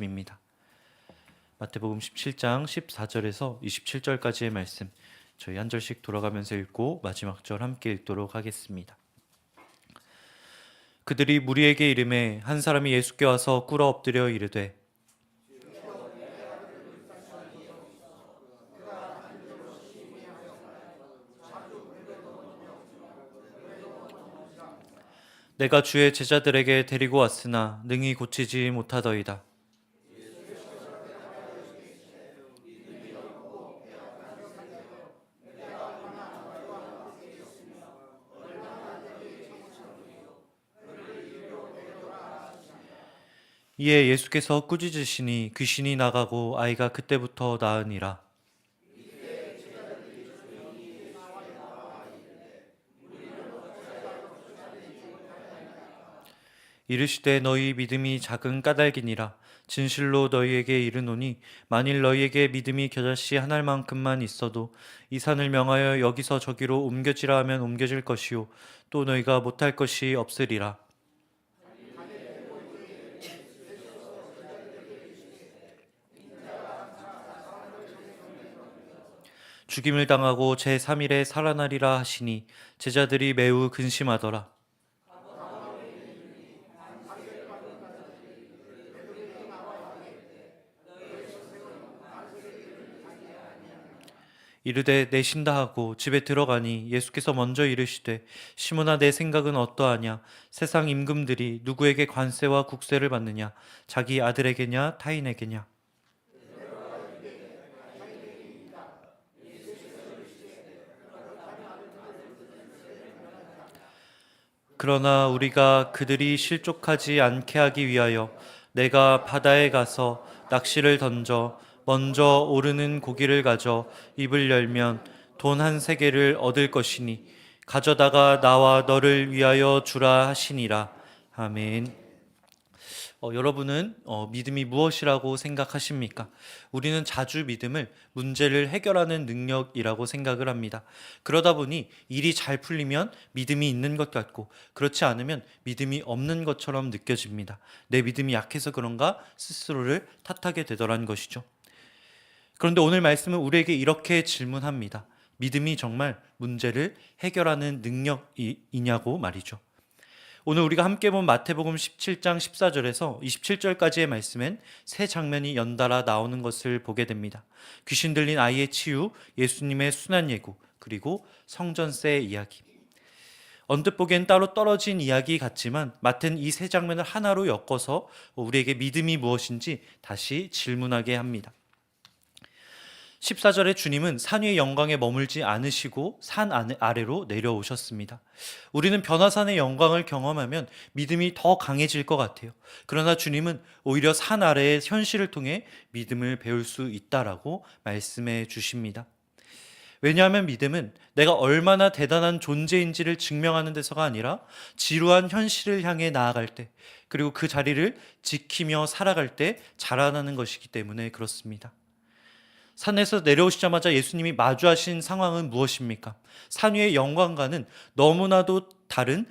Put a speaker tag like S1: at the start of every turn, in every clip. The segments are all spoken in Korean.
S1: 입니다. 마태복음 17장 14절에서 27절까지의 말씀, 저희 한 절씩 돌아가면서 읽고 마지막 절 함께 읽도록 하겠습니다. 그들이 무리에게 이르매 한 사람이 예수께 와서 꿇어 엎드려 이르되 내가 주의 제자들에게 데리고 왔으나 능히 고치지 못하더이다. 이에 예수께서 꾸짖으시니 귀신이 나가고 아이가 그때부터 나으니라. 이르시되 너희 믿음이 작은 까닭이니라. 진실로 너희에게 이르노니 만일 너희에게 믿음이 겨자씨 한 알만큼만 있어도 이 산을 명하여 여기서 저기로 옮겨지라 하면 옮겨질 것이요 또 너희가 못할 것이 없으리라. 죽임을 당하고 제3일에 살아나리라 하시니 제자들이 매우 근심하더라. 이르되 내신다 하고 집에 들어가니 예수께서 먼저 이르시되 시몬아 내 생각은 어떠하냐? 세상 임금들이 누구에게 관세와 국세를 받느냐? 자기 아들에게냐 타인에게냐? 그러나 우리가 그들이 실족하지 않게 하기 위하여 내가 바다에 가서 낚시를 던져 먼저 오르는 고기를 가져 입을 열면 돈 한 세겔을 얻을 것이니 가져다가 나와 너를 위하여 주라 하시니라. 아멘. 여러분은 믿음이 무엇이라고 생각하십니까? 우리는 자주 믿음을 문제를 해결하는 능력이라고 생각을 합니다. 그러다 보니 일이 잘 풀리면 믿음이 있는 것 같고 그렇지 않으면 믿음이 없는 것처럼 느껴집니다. 내 믿음이 약해서 그런가 스스로를 탓하게 되더란 것이죠. 그런데 오늘 말씀은 우리에게 이렇게 질문합니다. 믿음이 정말 문제를 해결하는 능력이냐고 말이죠. 오늘 우리가 함께 본 마태복음 17장 14절에서 27절까지의 말씀엔 세 장면이 연달아 나오는 것을 보게 됩니다. 귀신 들린 아이의 치유, 예수님의 순환 예고, 그리고 성전세 이야기. 언뜻 보기엔 따로 떨어진 이야기 같지만 마태는 이 세 장면을 하나로 엮어서 우리에게 믿음이 무엇인지 다시 질문하게 합니다. 14절에 주님은 산 위의 영광에 머물지 않으시고 산 아래로 내려오셨습니다. 우리는 변화산의 영광을 경험하면 믿음이 더 강해질 것 같아요. 그러나 주님은 오히려 산 아래의 현실을 통해 믿음을 배울 수 있다라고 말씀해 주십니다. 왜냐하면 믿음은 내가 얼마나 대단한 존재인지를 증명하는 데서가 아니라 지루한 현실을 향해 나아갈 때, 그리고 그 자리를 지키며 살아갈 때 자라나는 것이기 때문에 그렇습니다. 산에서 내려오시자마자 예수님이 마주하신 상황은 무엇입니까? 산 위의 영광과는 너무나도 다른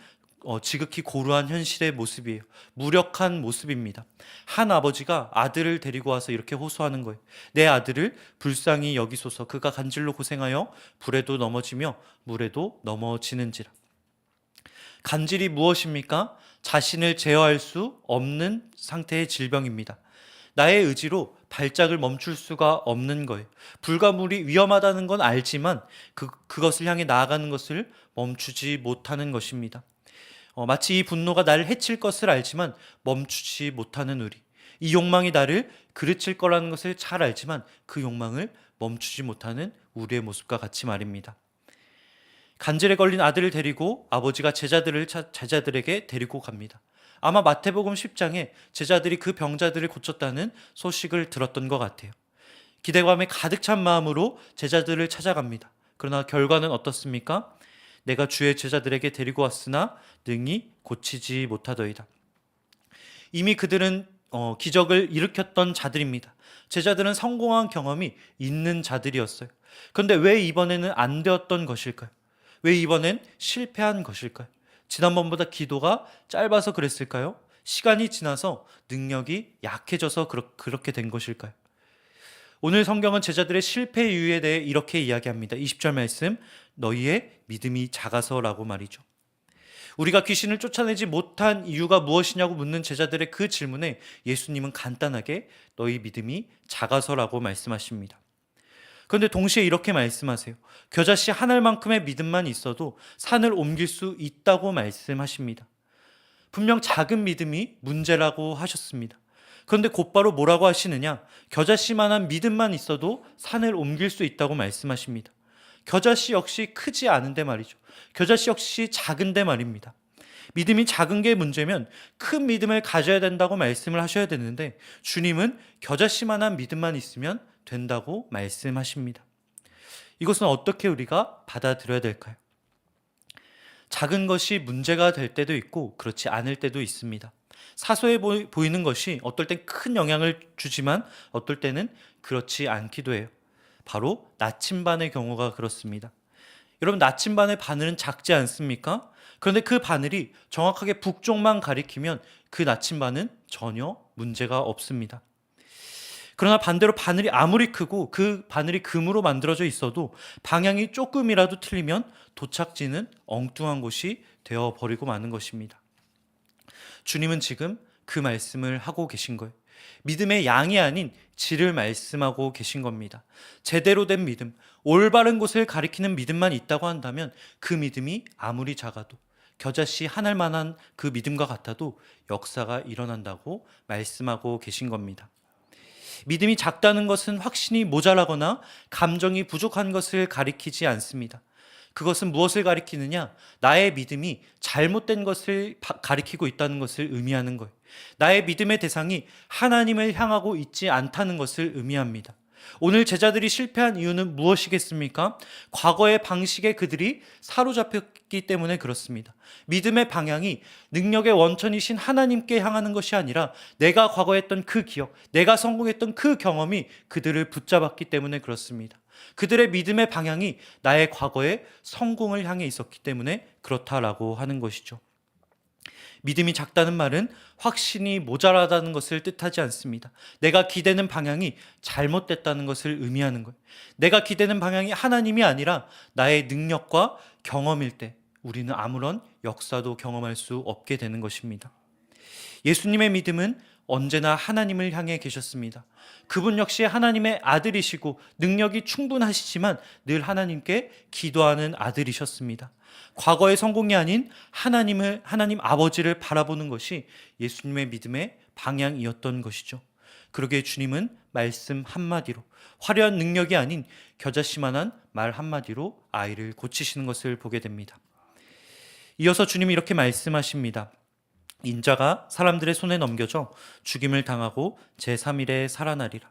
S1: 지극히 고루한 현실의 모습이에요. 무력한 모습입니다. 한 아버지가 아들을 데리고 와서 이렇게 호소하는 거예요. 내 아들을 불쌍히 여기소서. 그가 간질로 고생하여 불에도 넘어지며 물에도 넘어지는지라. 간질이 무엇입니까? 자신을 제어할 수 없는 상태의 질병입니다. 나의 의지로 발작을 멈출 수가 없는 거예요. 불과 물이 위험하다는 건 알지만 그것을 향해 나아가는 것을 멈추지 못하는 것입니다. 마치 이 분노가 나를 해칠 것을 알지만 멈추지 못하는 우리. 이 욕망이 나를 그르칠 거라는 것을 잘 알지만 그 욕망을 멈추지 못하는 우리의 모습과 같이 말입니다. 간질에 걸린 아들을 데리고 아버지가 제자들에게 데리고 갑니다. 아마 마태복음 10장에 제자들이 그 병자들을 고쳤다는 소식을 들었던 것 같아요. 기대감에 가득 찬 마음으로 제자들을 찾아갑니다. 그러나 결과는 어떻습니까? 내가 주의 제자들에게 데리고 왔으나 능히 고치지 못하더이다. 이미 그들은 기적을 일으켰던 자들입니다. 제자들은 성공한 경험이 있는 자들이었어요. 그런데 왜 이번에는 안 되었던 것일까요? 왜 이번엔 실패한 것일까요? 지난번보다 기도가 짧아서 그랬을까요? 시간이 지나서 능력이 약해져서 그렇게 된 것일까요? 오늘 성경은 제자들의 실패 이유에 대해 이렇게 이야기합니다. 20절 말씀, 너희의 믿음이 작아서라고 말이죠. 우리가 귀신을 쫓아내지 못한 이유가 무엇이냐고 묻는 제자들의 그 질문에 예수님은 간단하게 너희 믿음이 작아서라고 말씀하십니다. 그런데 동시에 이렇게 말씀하세요. 겨자씨 한 알만큼의 믿음만 있어도 산을 옮길 수 있다고 말씀하십니다. 분명 작은 믿음이 문제라고 하셨습니다. 그런데 곧바로 뭐라고 하시느냐? 겨자씨만한 믿음만 있어도 산을 옮길 수 있다고 말씀하십니다. 겨자씨 역시 크지 않은데 말이죠. 겨자씨 역시 작은데 말입니다. 믿음이 작은 게 문제면 큰 믿음을 가져야 된다고 말씀을 하셔야 되는데 주님은 겨자씨만한 믿음만 있으면 된다고 말씀하십니다. 이것은 어떻게 우리가 받아들여야 될까요? 작은 것이 문제가 될 때도 있고 그렇지 않을 때도 있습니다. 사소해 보이는 것이 어떨 땐 큰 영향을 주지만 어떨 때는 그렇지 않기도 해요. 바로 나침반의 경우가 그렇습니다. 여러분, 나침반의 바늘은 작지 않습니까? 그런데 그 바늘이 정확하게 북쪽만 가리키면 그 나침반은 전혀 문제가 없습니다. 그러나 반대로 바늘이 아무리 크고 그 바늘이 금으로 만들어져 있어도 방향이 조금이라도 틀리면 도착지는 엉뚱한 곳이 되어버리고 마는 것입니다. 주님은 지금 그 말씀을 하고 계신 거예요. 믿음의 양이 아닌 질을 말씀하고 계신 겁니다. 제대로 된 믿음, 올바른 곳을 가리키는 믿음만 있다고 한다면 그 믿음이 아무리 작아도 겨자씨 한 알만한 그 믿음과 같아도 역사가 일어난다고 말씀하고 계신 겁니다. 믿음이 작다는 것은 확신이 모자라거나 감정이 부족한 것을 가리키지 않습니다. 그것은 무엇을 가리키느냐? 나의 믿음이 잘못된 것을 가리키고 있다는 것을 의미하는 거예요. 나의 믿음의 대상이 하나님을 향하고 있지 않다는 것을 의미합니다. 오늘 제자들이 실패한 이유는 무엇이겠습니까? 과거의 방식에 그들이 사로잡혔기 때문에 그렇습니다. 믿음의 방향이 능력의 원천이신 하나님께 향하는 것이 아니라 내가 과거에 했던 그 기억, 내가 성공했던 그 경험이 그들을 붙잡았기 때문에 그렇습니다. 그들의 믿음의 방향이 나의 과거의 성공을 향해 있었기 때문에 그렇다라고 하는 것이죠. 믿음이 작다는 말은 확신이 모자라다는 것을 뜻하지 않습니다. 내가 기대는 방향이 잘못됐다는 것을 의미하는 거예요. 내가 기대는 방향이 하나님이 아니라 나의 능력과 경험일 때 우리는 아무런 역사도 경험할 수 없게 되는 것입니다. 예수님의 믿음은 언제나 하나님을 향해 계셨습니다. 그분 역시 하나님의 아들이시고 능력이 충분하시지만 늘 하나님께 기도하는 아들이셨습니다. 과거의 성공이 아닌 하나님 아버지를 바라보는 것이 예수님의 믿음의 방향이었던 것이죠. 그러기에 주님은 말씀 한마디로, 화려한 능력이 아닌 겨자씨만한 말 한마디로 아이를 고치시는 것을 보게 됩니다. 이어서 주님이 이렇게 말씀하십니다. 인자가 사람들의 손에 넘겨져 죽임을 당하고 제3일에 살아나리라.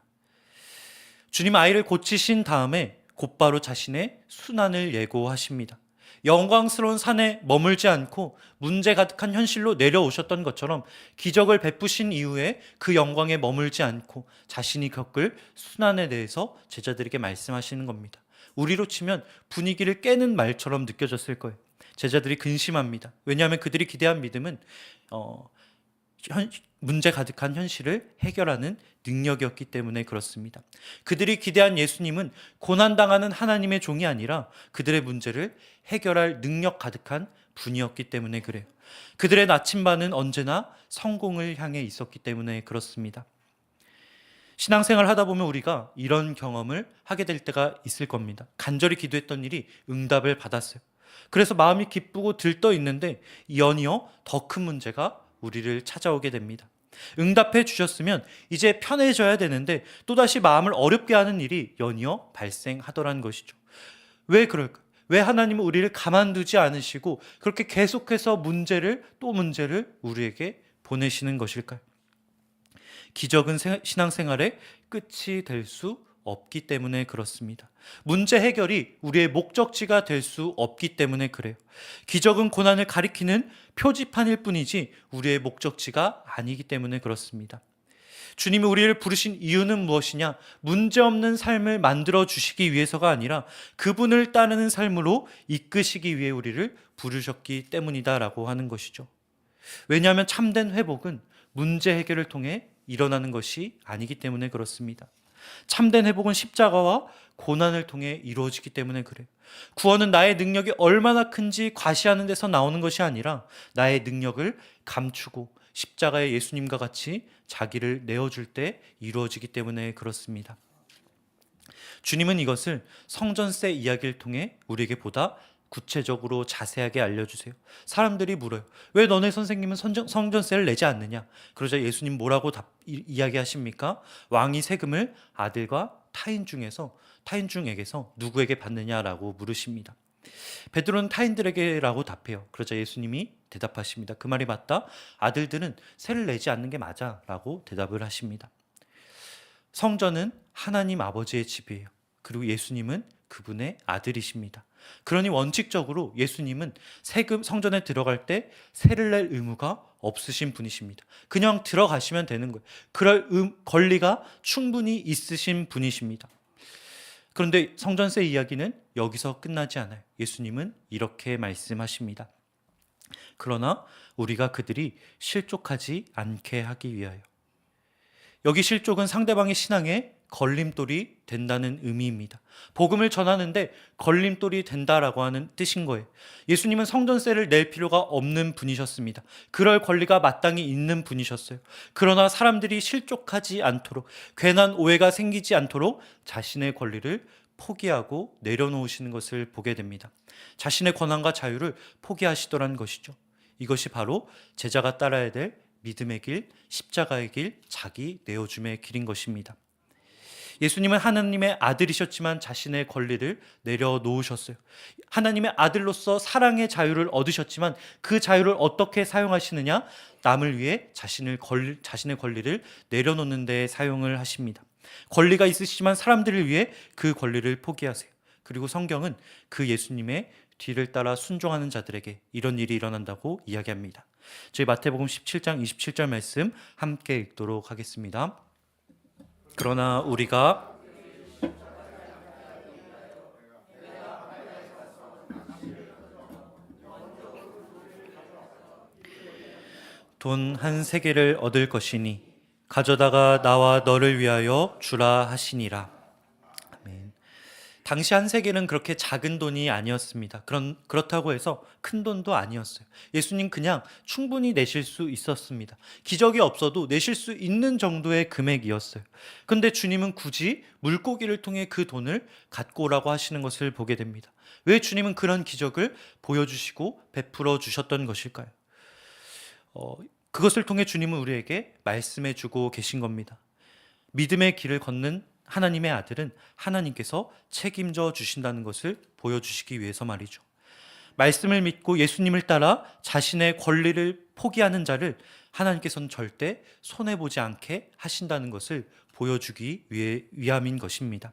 S1: 주님 아이를 고치신 다음에 곧바로 자신의 순환을 예고하십니다. 영광스러운 산에 머물지 않고 문제 가득한 현실로 내려오셨던 것처럼 기적을 베푸신 이후에 그 영광에 머물지 않고 자신이 겪을 순환에 대해서 제자들에게 말씀하시는 겁니다. 우리로 치면 분위기를 깨는 말처럼 느껴졌을 거예요. 제자들이 근심합니다. 왜냐하면 그들이 기대한 믿음은 문제 가득한 현실을 해결하는 능력이었기 때문에 그렇습니다. 그들이 기대한 예수님은 고난당하는 하나님의 종이 아니라 그들의 문제를 해결할 능력 가득한 분이었기 때문에 그래요. 그들의 나침반은 언제나 성공을 향해 있었기 때문에 그렇습니다. 신앙생활 하다 보면 우리가 이런 경험을 하게 될 때가 있을 겁니다. 간절히 기도했던 일이 응답을 받았어요. 그래서 마음이 기쁘고 들떠 있는데 연이어 더 큰 문제가 우리를 찾아오게 됩니다. 응답해 주셨으면 이제 편해져야 되는데 또다시 마음을 어렵게 하는 일이 연이어 발생하더란 것이죠. 왜 그럴까요? 왜 하나님은 우리를 가만두지 않으시고 그렇게 계속해서 문제를 우리에게 보내시는 것일까요? 기적은 신앙생활의 끝이 될 수 없기 때문에 그렇습니다. 문제 해결이 우리의 목적지가 될 수 없기 때문에 그래요. 기적은 고난을 가리키는 표지판일 뿐이지 우리의 목적지가 아니기 때문에 그렇습니다. 주님이 우리를 부르신 이유는 무엇이냐? 문제없는 삶을 만들어 주시기 위해서가 아니라 그분을 따르는 삶으로 이끄시기 위해 우리를 부르셨기 때문이다라고 하는 것이죠. 왜냐하면 참된 회복은 문제 해결을 통해 일어나는 것이 아니기 때문에 그렇습니다. 참된 회복은 십자가와 고난을 통해 이루어지기 때문에 그래요. 구원은 나의 능력이 얼마나 큰지 과시하는 데서 나오는 것이 아니라 나의 능력을 감추고 십자가의 예수님과 같이 자기를 내어줄 때 이루어지기 때문에 그렇습니다. 주님은 이것을 성전세 이야기를 통해 우리에게 보다 구체적으로 자세하게 알려주세요. 사람들이 물어요. 왜 너네 선생님은 성전세를 내지 않느냐? 그러자 예수님 뭐라고 이야기하십니까? 왕이 세금을 아들과 타인 중에게서 누구에게 받느냐라고 물으십니다. 베드로는 타인들에게라고 답해요. 그러자 예수님이 대답하십니다. 그 말이 맞다. 아들들은 세를 내지 않는 게 맞아 라고 대답을 하십니다. 성전은 하나님 아버지의 집이에요. 그리고 예수님은 그분의 아들이십니다. 그러니 원칙적으로 예수님은 성전에 들어갈 때 세를 낼 의무가 없으신 분이십니다. 그냥 들어가시면 되는 거예요. 그럴 권리가 충분히 있으신 분이십니다. 그런데 성전세 이야기는 여기서 끝나지 않아요. 예수님은 이렇게 말씀하십니다. 그러나 우리가 그들이 실족하지 않게 하기 위하여. 여기 실족은 상대방의 신앙에 걸림돌이 된다는 의미입니다. 복음을 전하는데 걸림돌이 된다라고 하는 뜻인 거예요. 예수님은 성전세를 낼 필요가 없는 분이셨습니다. 그럴 권리가 마땅히 있는 분이셨어요. 그러나 사람들이 실족하지 않도록, 괜한 오해가 생기지 않도록 자신의 권리를 포기하고 내려놓으시는 것을 보게 됩니다. 자신의 권한과 자유를 포기하시더라는 것이죠. 이것이 바로 제자가 따라야 될 믿음의 길, 십자가의 길, 자기 내어줌의 길인 것입니다. 예수님은 하나님의 아들이셨지만 자신의 권리를 내려놓으셨어요. 하나님의 아들로서 사랑의 자유를 얻으셨지만 그 자유를 어떻게 사용하시느냐? 남을 위해 자신의 권리를 내려놓는 데 사용을 하십니다. 권리가 있으시지만 사람들을 위해 그 권리를 포기하세요. 그리고 성경은 그 예수님의 뒤를 따라 순종하는 자들에게 이런 일이 일어난다고 이야기합니다. 저희 마태복음 17장 27절 말씀 함께 읽도록 하겠습니다. 그러나 우리가 돈 한 세겔을 얻을 것이니 가져다가 나와 너를 위하여 주라 하시니라. 아멘. 당시 한 세겔은 그렇게 작은 돈이 아니었습니다. 그렇다고 해서 큰 돈도 아니었어요. 예수님 그냥 충분히 내실 수 있었습니다. 기적이 없어도 내실 수 있는 정도의 금액이었어요. 그런데 주님은 굳이 물고기를 통해 그 돈을 갖고 오라고 하시는 것을 보게 됩니다. 왜 주님은 그런 기적을 보여주시고 베풀어 주셨던 것일까요? 그것을 통해 주님은 우리에게 말씀해 주고 계신 겁니다. 믿음의 길을 걷는 하나님의 아들은 하나님께서 책임져 주신다는 것을 보여주시기 위해서 말이죠. 말씀을 믿고 예수님을 따라 자신의 권리를 포기하는 자를 하나님께서는 절대 손해보지 않게 하신다는 것을 보여주기 위함인 것입니다.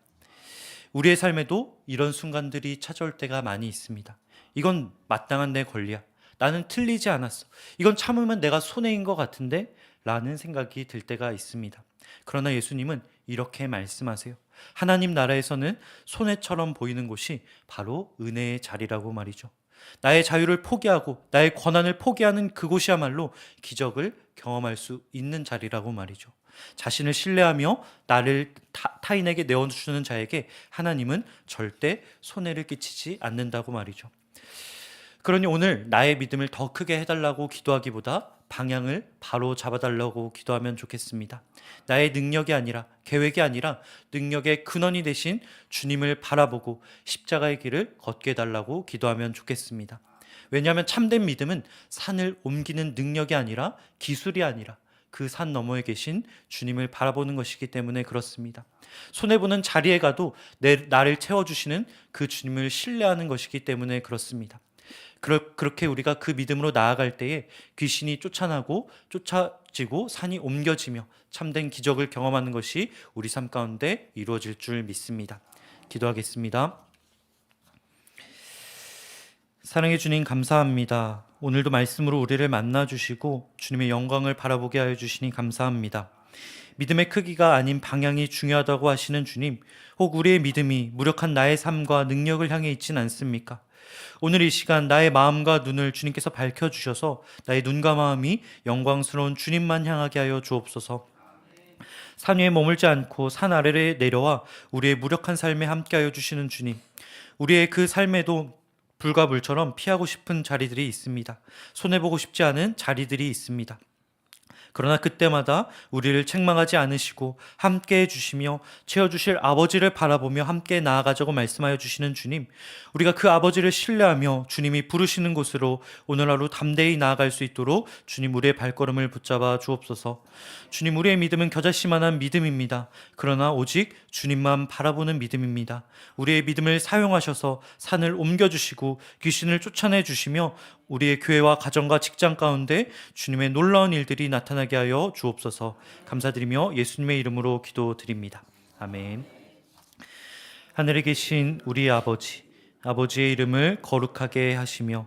S1: 우리의 삶에도 이런 순간들이 찾아올 때가 많이 있습니다. 이건 마땅한 내 권리야. 나는 틀리지 않았어. 이건 참으면 내가 손해인 것 같은데? 라는 생각이 들 때가 있습니다. 그러나 예수님은 이렇게 말씀하세요. 하나님 나라에서는 손해처럼 보이는 곳이 바로 은혜의 자리라고 말이죠. 나의 자유를 포기하고 나의 권한을 포기하는 그곳이야말로 기적을 경험할 수 있는 자리라고 말이죠. 자신을 신뢰하며 나를 타인에게 내어주는 자에게 하나님은 절대 손해를 끼치지 않는다고 말이죠. 그러니 오늘 나의 믿음을 더 크게 해달라고 기도하기보다 방향을 바로 잡아달라고 기도하면 좋겠습니다. 나의 능력이 아니라, 계획이 아니라 능력의 근원이 되신 주님을 바라보고 십자가의 길을 걷게 해달라고 기도하면 좋겠습니다. 왜냐하면 참된 믿음은 산을 옮기는 능력이 아니라, 기술이 아니라 그 산 너머에 계신 주님을 바라보는 것이기 때문에 그렇습니다. 손해보는 자리에 가도 나를 채워주시는 그 주님을 신뢰하는 것이기 때문에 그렇습니다. 그렇게 우리가 그 믿음으로 나아갈 때에 귀신이 쫓아지고 산이 옮겨지며 참된 기적을 경험하는 것이 우리 삶 가운데 이루어질 줄 믿습니다. 기도하겠습니다. 사랑해 주님 감사합니다. 오늘도 말씀으로 우리를 만나주시고 주님의 영광을 바라보게 하여 주시니 감사합니다. 믿음의 크기가 아닌 방향이 중요하다고 하시는 주님, 혹 우리의 믿음이 무력한 나의 삶과 능력을 향해 있진 않습니까? 오늘 이 시간 나의 마음과 눈을 주님께서 밝혀주셔서 나의 눈과 마음이 영광스러운 주님만 향하게 하여 주옵소서. 산 위에 머물지 않고 산 아래에 내려와 우리의 무력한 삶에 함께하여 주시는 주님, 우리의 그 삶에도 불과 물처럼 피하고 싶은 자리들이 있습니다. 손해보고 싶지 않은 자리들이 있습니다. 그러나 그때마다 우리를 책망하지 않으시고 함께해 주시며 채워주실 아버지를 바라보며 함께 나아가자고 말씀하여 주시는 주님, 우리가 그 아버지를 신뢰하며 주님이 부르시는 곳으로 오늘 하루 담대히 나아갈 수 있도록 주님 우리의 발걸음을 붙잡아 주옵소서. 주님, 우리의 믿음은 겨자씨만한 믿음입니다. 그러나 오직 주님만 바라보는 믿음입니다. 우리의 믿음을 사용하셔서 산을 옮겨주시고 귀신을 쫓아내 주시며 우리의 교회와 가정과 직장 가운데 주님의 놀라운 일들이 나타나게 하여 주옵소서. 감사드리며 예수님의 이름으로 기도드립니다. 아멘. 하늘에 계신 우리 아버지, 아버지의 이름을 거룩하게 하시며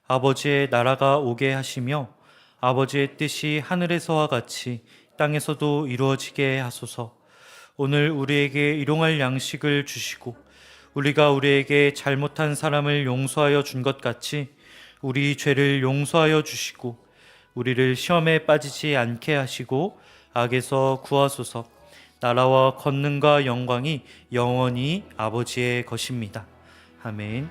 S1: 아버지의 나라가 오게 하시며 아버지의 뜻이 하늘에서와 같이 땅에서도 이루어지게 하소서. 오늘 우리에게 일용할 양식을 주시고 우리가 우리에게 잘못한 사람을 용서하여 준 것 같이 우리 죄를 용서하여 주시고 우리를 시험에 빠지지 않게 하시고 악에서 구하소서. 나라와 권능과 영광이 영원히 아버지의 것입니다. 아멘.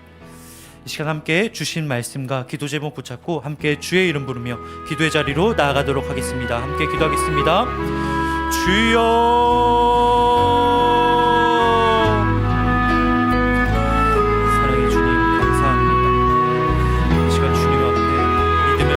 S1: 이 시간 함께 주신 말씀과 기도 제목 붙잡고 함께 주의 이름 부르며 기도의 자리로 나아가도록 하겠습니다. 함께 기도하겠습니다. 주여